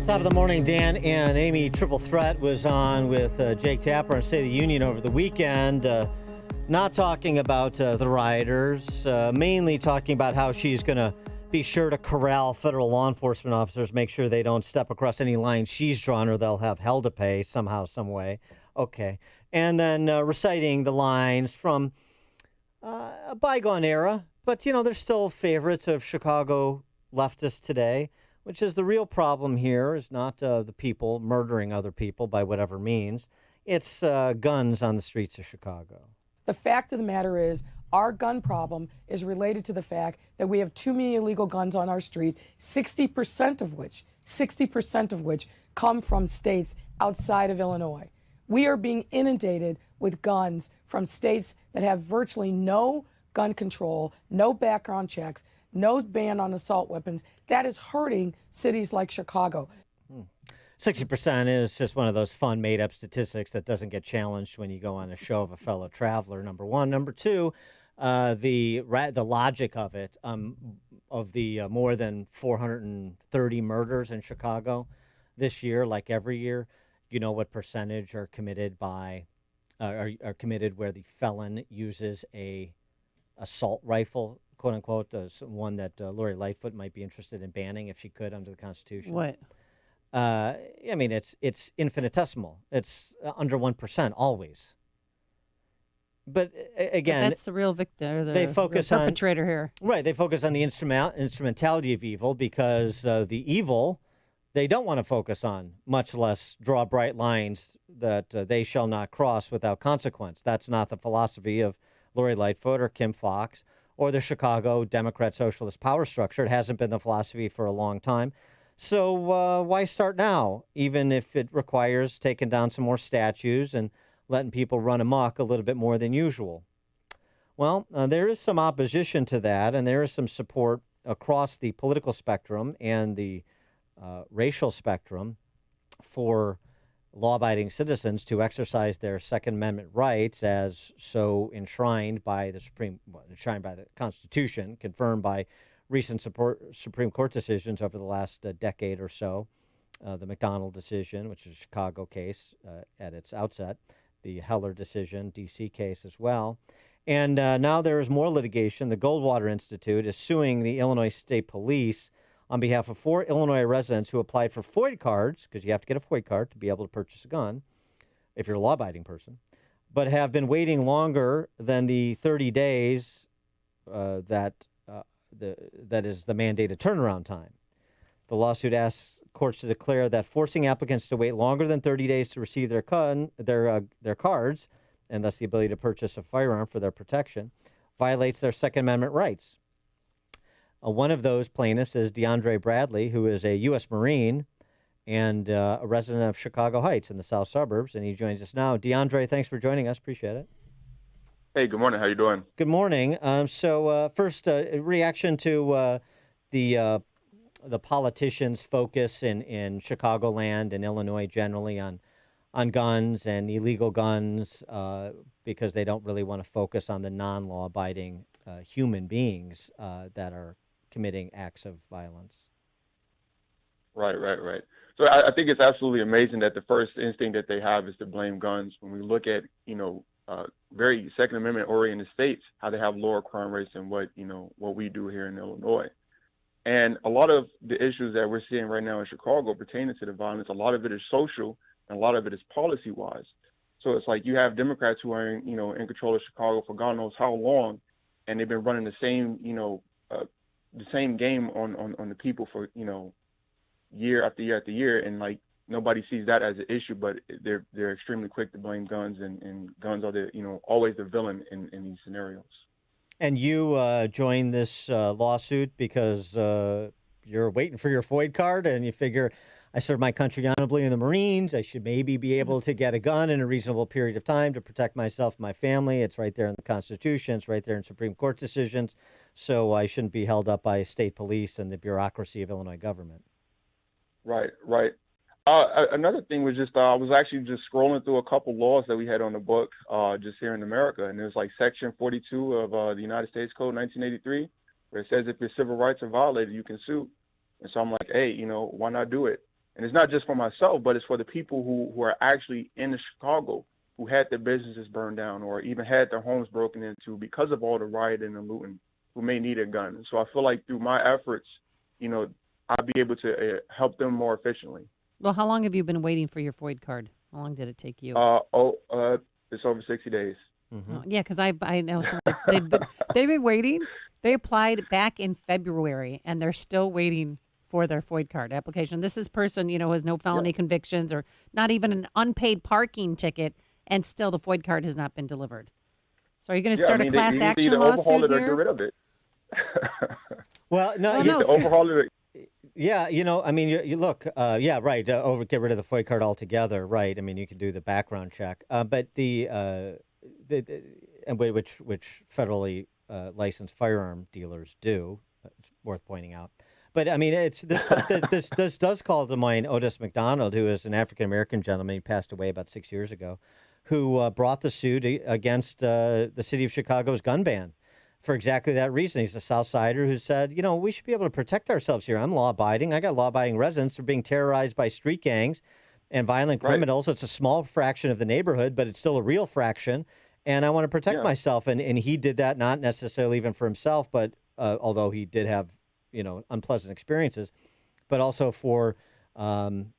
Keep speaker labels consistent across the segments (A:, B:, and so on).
A: Top of the morning, Dan and Amy. Triple Threat was on with Jake Tapper on State of the Union over the weekend. Not talking about the rioters, mainly talking about how she's going to be sure to corral federal law enforcement officers, make sure they don't step across any lines she's drawn or they'll have hell to pay somehow, some way. Okay. And then reciting the lines from a bygone era, but, they're still favorites of Chicago leftists today, which is the real problem here is not the people murdering other people by whatever means. It's guns on the streets of Chicago.
B: The fact of the matter is our gun problem is related to the fact that we have too many illegal guns on our street, 60% of which come from states outside of Illinois. We are being inundated with guns from states that have virtually no gun control, no background checks, no ban on assault weapons. That is hurting cities like Chicago.
A: 60% is just one of those fun made-up statistics that doesn't get challenged when you go on a show of a fellow traveler, number one. Number two, the logic of it, of the more than 430 murders in Chicago this year, like every year, you know what percentage are committed by, are committed where the felon uses a assault rifle, quote unquote, one that Lori Lightfoot might be interested in banning if she could under the Constitution.
C: What?
A: It's infinitesimal. It's under 1% always. But again,
C: but that's the real victim.
A: They focus
C: real perpetrator here.
A: Right. They focus on the instrumentality of evil because the evil they don't want to focus on, much less draw bright lines that they shall not cross without consequence. That's not the philosophy of Lori Lightfoot or Kim Foxx or the Chicago Democrat Socialist power structure. It hasn't been the philosophy for a long time. So why start now, even if it requires taking down some more statues and letting people run amok a little bit more than usual? Well, there is some opposition to that, and there is some support across the political spectrum and the racial spectrum for law-abiding citizens to exercise their Second Amendment rights as so enshrined by the Constitution, confirmed by recent Supreme Court decisions over the last decade or so. The McDonald decision, which is a Chicago case at its outset, the Heller decision, D.C. case as well. And now there is more litigation. The Goldwater Institute is suing the Illinois State Police on behalf of 4 Illinois residents who applied for FOID cards, because you have to get a FOID card to be able to purchase a gun if you're a law-abiding person, but have been waiting longer than the 30 days that is the mandated turnaround time. The lawsuit asks courts to declare that forcing applicants to wait longer than 30 days to receive their cards, and thus the ability to purchase a firearm for their protection, violates their Second Amendment rights. One of those plaintiffs is DeAndre Bradley, who is a U.S. Marine and a resident of Chicago Heights in the south suburbs, and he joins us now. DeAndre, thanks for joining us. Appreciate it.
D: Hey, good morning. How you doing?
A: Good morning. First, reaction to the politicians' focus in Chicagoland and Illinois generally on guns and illegal guns because they don't really want to focus on the non-law-abiding human beings that are committing acts of violence.
D: Right. So I think it's absolutely amazing that the first instinct that they have is to blame guns. When we look at, very Second Amendment oriented states, how they have lower crime rates than what we do here in Illinois. And a lot of the issues that we're seeing right now in Chicago pertaining to the violence, a lot of it is social and a lot of it is policy wise. So it's like you have Democrats who are in control of Chicago for God knows how long, and they've been running the same game on the people for year after year after year, and like nobody sees that as an issue, but they're extremely quick to blame guns, and guns are always the villain in these scenarios.
A: And you joined this lawsuit because you're waiting for your FOID card, and you figure, I served my country honorably in the Marines. I should maybe be able to get a gun in a reasonable period of time to protect myself and my family. It's right there in the Constitution. It's right there in Supreme Court decisions. So I shouldn't be held up by state police and the bureaucracy of Illinois government.
D: Right. Another thing was just I was actually just scrolling through a couple laws that we had on the book just here in America, and there's like Section 42 of the United States Code 1983, where it says if your civil rights are violated, you can sue. And so I'm like, hey, why not do it? And it's not just for myself, but it's for the people who are actually in Chicago, who had their businesses burned down or even had their homes broken into because of all the rioting and looting, who may need a gun. So I feel like through my efforts, I'll be able to help them more efficiently.
C: Well, how long have you been waiting for your FOID card? How long did it take you?
D: It's over 60 days.
C: Oh, yeah, because I know they've been waiting. They applied back in February, and they're still waiting for their FOID card application. This is person, who has no felony convictions or not even an unpaid parking ticket, and still the FOID card has not been delivered. So are you going to start a class action lawsuit
D: it or
C: here?
D: get rid of it.
A: Well, no,
C: no,
D: overhaul it.
A: Yeah, you look, yeah, right. Get rid of the FOID card altogether, right? I mean, you can do the background check, but which federally licensed firearm dealers do. It's worth pointing out. But I mean, it's this does call to mind Otis McDonald, who is an African American gentleman. He passed away about 6 years ago, who brought the suit against the city of Chicago's gun ban. For exactly that reason. He's a South Sider who said, we should be able to protect ourselves here. I'm law-abiding. I got law-abiding residents who are being terrorized by street gangs and violent criminals. It's a small fraction of the neighborhood, but it's still a real fraction. And I want to protect myself. And he did that not necessarily even for himself, but although he did have, unpleasant experiences, but also for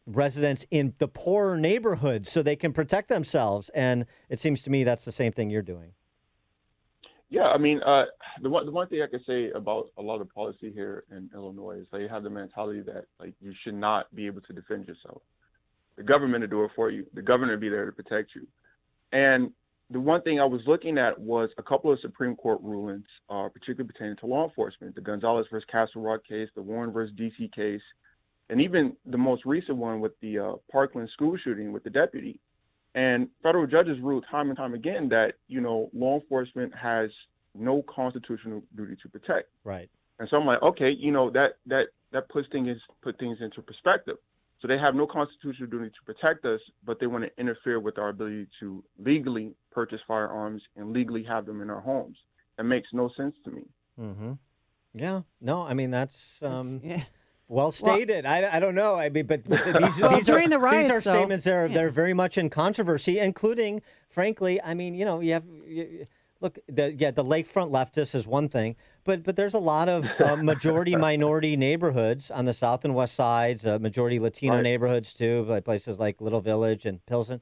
A: residents in the poorer neighborhoods so they can protect themselves. And it seems to me that's the same thing you're doing.
D: Yeah, I mean, the one thing I could say about a lot of policy here in Illinois is they have the mentality that you should not be able to defend yourself. The government will do it for you. The government will be there to protect you. And the one thing I was looking at was a couple of Supreme Court rulings, particularly pertaining to law enforcement: the Gonzalez versus Castle Rock case, the Warren versus DC case, and even the most recent one with the Parkland school shooting with the deputy. And federal judges ruled time and time again that, law enforcement has no constitutional duty to protect.
A: Right.
D: And so I'm like, okay, that puts things into perspective. So they have no constitutional duty to protect us, but they want to interfere with our ability to legally purchase firearms and legally have them in our homes. That makes no sense to me.
A: Mm-hmm. Yeah. No, I mean, that's well stated. Well, I don't know. I mean, but these
C: during the riots,
A: these are statements they're very much in controversy, including, frankly, I mean, look, the lakefront leftists is one thing, but there's a lot of majority minority neighborhoods on the south and west sides, majority Latino neighborhoods too, like places like Little Village and Pilsen.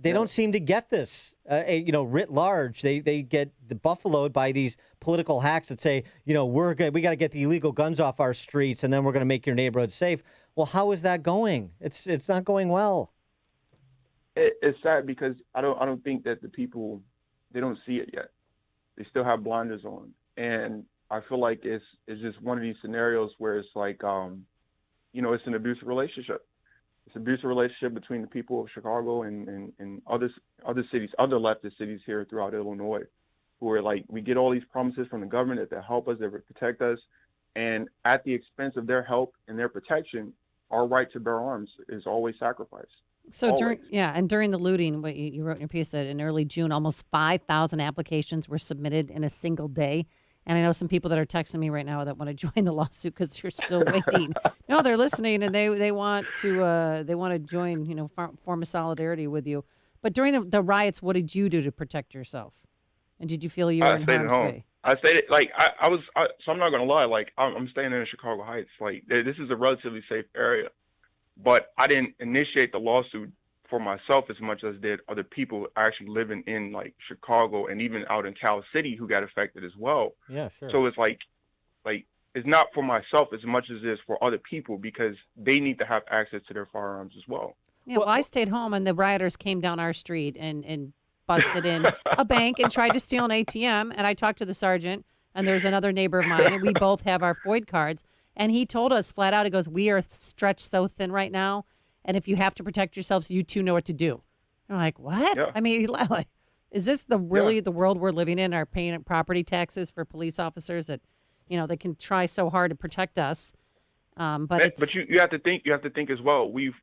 A: They don't seem to get this, writ large. They get buffaloed by these political hacks that say, we got to get the illegal guns off our streets, and then we're going to make your neighborhood safe. Well, how is that going? It's not going well.
D: It's sad because I don't think that the people, they don't see it yet. They still have blinders on, and I feel like it's just one of these scenarios where it's like, it's an abusive relationship. It's an abusive relationship between the people of Chicago and other cities, other leftist cities here throughout Illinois, who are like, we get all these promises from the government that they'll help us, they will protect us, and at the expense of their help and their protection, our right to bear arms is always sacrificed.
C: So
D: always.
C: during the looting, what you wrote in your piece that in early June, almost 5,000 applications were submitted in a single day. And I know some people that are texting me right now that want to join the lawsuit because they're still waiting. No, they're listening and they want to join, form a solidarity with you. But during the riots, what did you do to protect yourself? And did you feel you were in harm's way?
D: I stayed so I'm not gonna lie, I'm staying in Chicago Heights. This is a relatively safe area, but I didn't initiate the lawsuit for myself as much as did other people actually living in Chicago and even out in Cal City who got affected as well.
A: Yeah, sure.
D: So it's like it's not for myself as much as it is for other people because they need to have access to their firearms as well.
C: Yeah, well, I stayed home and the rioters came down our street and busted in a bank and tried to steal an ATM. And I talked to the sergeant, and there's another neighbor of mine, and we both have our FOID cards. And he told us flat out, he goes, we are stretched so thin right now. And if you have to protect yourselves, you two know what to do. I'm like, what?
D: Yeah.
C: I mean, is this the world we're living in? Are paying property taxes for police officers that, they can try so hard to protect us. But
D: you have to think as well. We've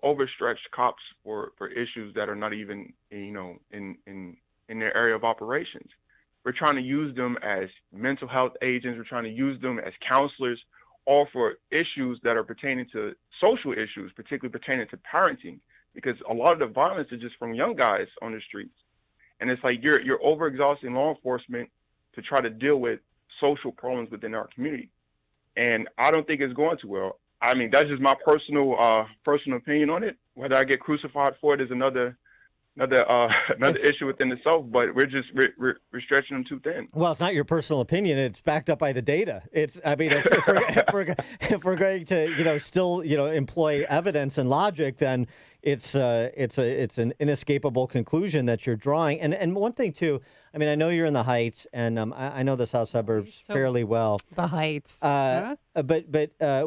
D: overstretched cops for issues that are not even in their area of operations. We're trying to use them as mental health agents. We're trying to use them as counselors offer issues that are pertaining to social issues, particularly pertaining to parenting, because a lot of the violence is just from young guys on the streets. And it's like you're overexhausting law enforcement to try to deal with social problems within our community. And I don't think it's going too well. I mean, that's just my personal opinion on it. Whether I get crucified for it is another issue within itself. But we're stretching them too thin.
A: Well, it's not your personal opinion. It's backed up by the data. If we're going to, still, employ evidence and logic, then it's an inescapable conclusion that you're drawing. And one thing too, I mean, I know you're in the Heights, and I know the South Suburbs fairly well.
C: The Heights.
A: But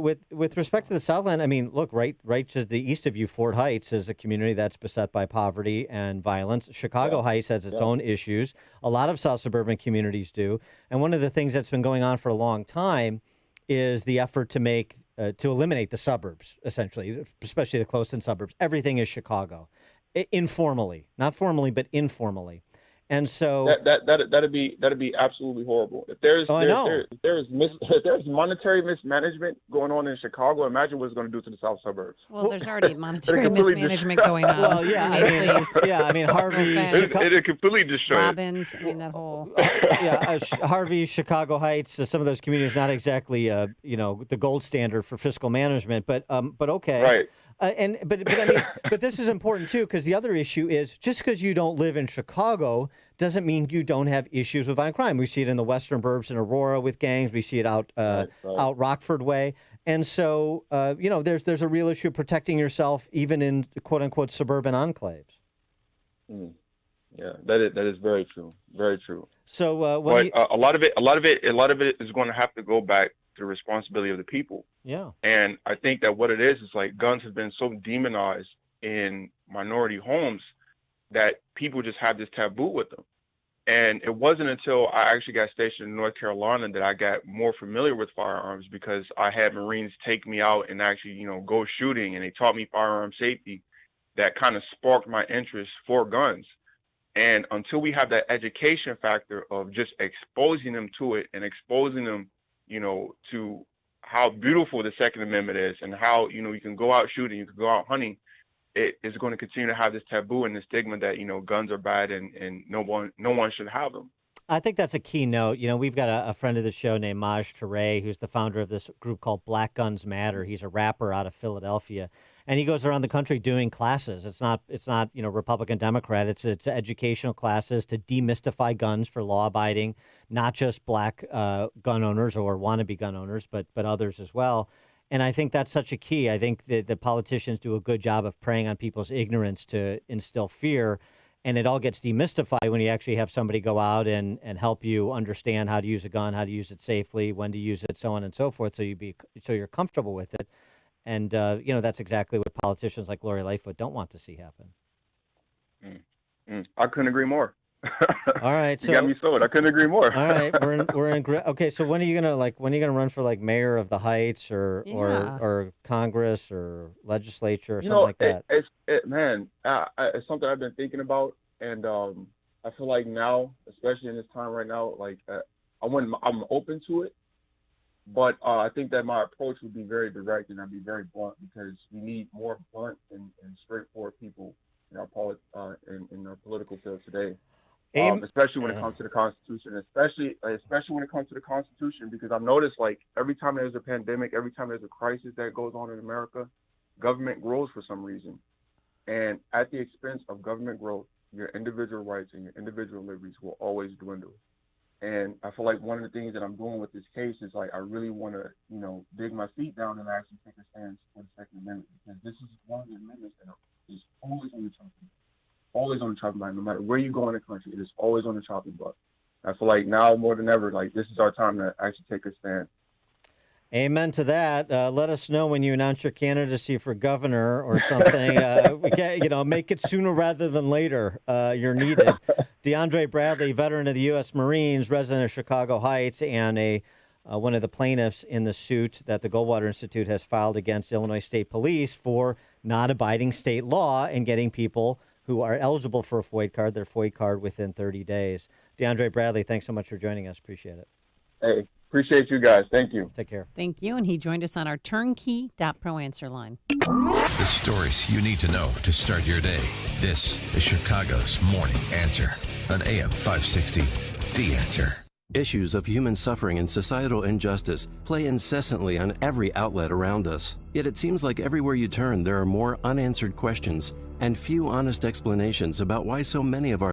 A: with respect to the Southland, I mean, look, right to the east of you, Fort Heights is a community that's beset by poverty and violence. Chicago Heights has its own issues. A lot of South suburban communities do. And one of the things that's been going on for a long time is the effort to eliminate the suburbs, essentially, especially the close-in suburbs. Everything is Chicago, informally, not formally, but informally. And so
D: that'd be absolutely horrible. If there's monetary mismanagement going on in Chicago, imagine what it's going to do to the South suburbs.
C: Well, there's already monetary mismanagement going on.
A: Well, yeah, I mean, Harvey,
D: it completely destroyed.
C: Robbins, I mean that whole.
A: Harvey, Chicago Heights, some of those communities not exactly the gold standard for fiscal management, but okay,
D: right.
A: But this is important too, because the other issue is just because you don't live in Chicago doesn't mean you don't have issues with violent crime. We see it in the western burbs in Aurora with gangs. We see it out Rockford way, and so there's a real issue of protecting yourself even in quote unquote suburban enclaves.
D: Yeah, that is very true. Very true.
A: So
D: a lot of it is going to have to go back to the responsibility of the people.
A: Yeah.
D: And I think that what it is like guns have been so demonized in minority homes that people just have this taboo with them. And it wasn't until I actually got stationed in North Carolina that I got more familiar with firearms, because I had Marines take me out and actually, go shooting, and they taught me firearm safety. That kind of sparked my interest for guns. And until we have that education factor of just exposing them to it and exposing them, to how beautiful the Second Amendment is and how, you can go out shooting, you can go out hunting, it is going to continue to have this taboo and the stigma that, guns are bad and no one should have them.
A: I think that's a key note. We've got a friend of the show named Maj Touré, who's the founder of this group called Black Guns Matter. He's a rapper out of Philadelphia, and he goes around the country doing classes. It's not Republican, Democrat. It's educational classes to demystify guns for law-abiding, not just black gun owners or wannabe gun owners, but others as well. And I think that's such a key. I think that the politicians do a good job of preying on people's ignorance to instill fear. And it all gets demystified when you actually have somebody go out and help you understand how to use a gun, how to use it safely, when to use it, so on and so forth, so you're comfortable with it. And that's exactly what politicians like Lori Lightfoot don't want to see happen.
D: I couldn't agree more.
A: All right, so
D: you got me sold. I couldn't agree more.
A: All right, we're in. Okay, so when are you gonna run for mayor of the Heights or Congress or legislature or something like that?
D: It's something I've been thinking about, and I feel like now, especially in this time right now, I'm open to it, but I think that my approach would be very direct and I'd be very blunt, because we need more blunt and straightforward people in our in our political field today. Especially when it comes to the Constitution, especially when it comes to the Constitution, because I've noticed every time there's a pandemic, every time there's a crisis that goes on in America, government grows for some reason. And at the expense of government growth, your individual rights and your individual liberties will always dwindle. And I feel like one of the things that I'm doing with this case is I really want to, dig my feet down and actually take a stance for the Second Amendment, because this is one of the amendments that is always on the chopping. Always on the chopping block. No matter where you go in the country, it is always on the chopping block. I feel like now more than ever, this is our time to actually take a stand.
A: Amen to that. Let us know when you announce your candidacy for governor or something. We can, make it sooner rather than later. You're needed. DeAndre Bradley, veteran of the U.S. Marines, resident of Chicago Heights, and one of the plaintiffs in the suit that the Goldwater Institute has filed against Illinois State Police for not abiding state law and getting people who are eligible for a FOID card, their FOID card within 30 days. DeAndre Bradley, thanks so much for joining us. Appreciate it.
D: Hey, Appreciate you guys. Thank you.
A: Take care.
C: Thank you. And he joined us on our turnkey.pro answer line.
E: The stories you need to know to start your day. This is Chicago's Morning Answer on AM 560. The Answer.
F: Issues of human suffering and societal injustice play incessantly on every outlet around us. Yet it seems like everywhere you turn, there are more unanswered questions and few honest explanations about why so many of our